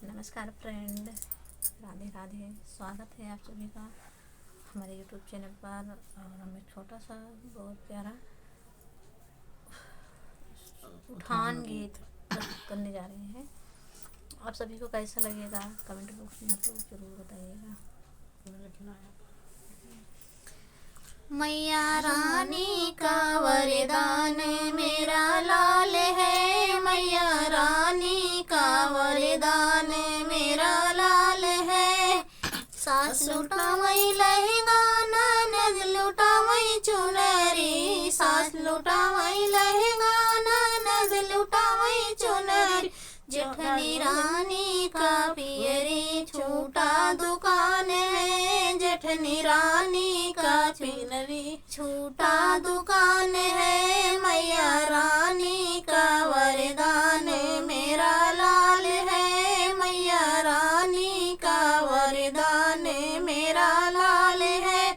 नमस्कार फ्रेंड, राधे राधे। स्वागत है आप सभी का हमारे यूट्यूब चैनल पर। और हम एक छोटा सा बहुत प्यारा उठान गीत प्रस्तुत करने जा रहे हैं। आप सभी को कैसा लगेगा कमेंट बॉक्स में आप लोग जरूर बताइएगा। मैया रानी का वरदान मेरा लाल है, मैया रानी का वरदान मेरा लाल है। सास लुटावई लहंगा ननद लुटावई चुनरी, सास लुटावई लहंगा ननद लुटावई चुनरी। जेठनी रानी का पियरी छोटा दुकान है, जेठनी रानी का पियरी छोटा दुकान है। मैया रानी का वरदान मेरा लाल है, मैया रानी का वरदान मेरा लाल है।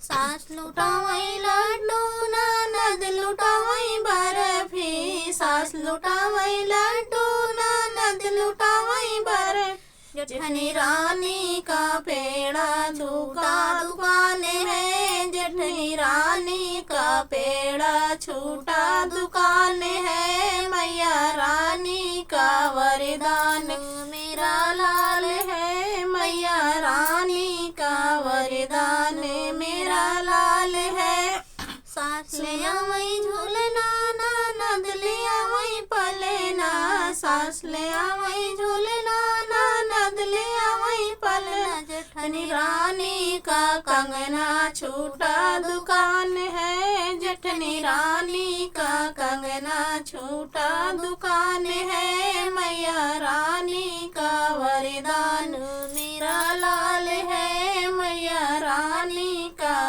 सास लुटावई लड्डू ननद लुटावई बर्फी, सास लुटावई लड्डू ननद लुटावई बर्फी। जेठनी रानी का पेड़ा छूटा दुकान है, जेठनी रानी का पेड़ा छूटा दुकान है। मैया रानी का वरदान मेरा लाल है, मैया रानी का वरदान मेरा लाल है। सास ले आवई झूलना ननद ले आवई पलना, सास ले आवई झूलना ननद ले आवई पलना। जेठनी रानी का कंगना छूटा दुकान है, जेठनी रानी का कंगना छूटा दुकान है। मैया रानी का वरदान मेरा लाल है, मैया रानी का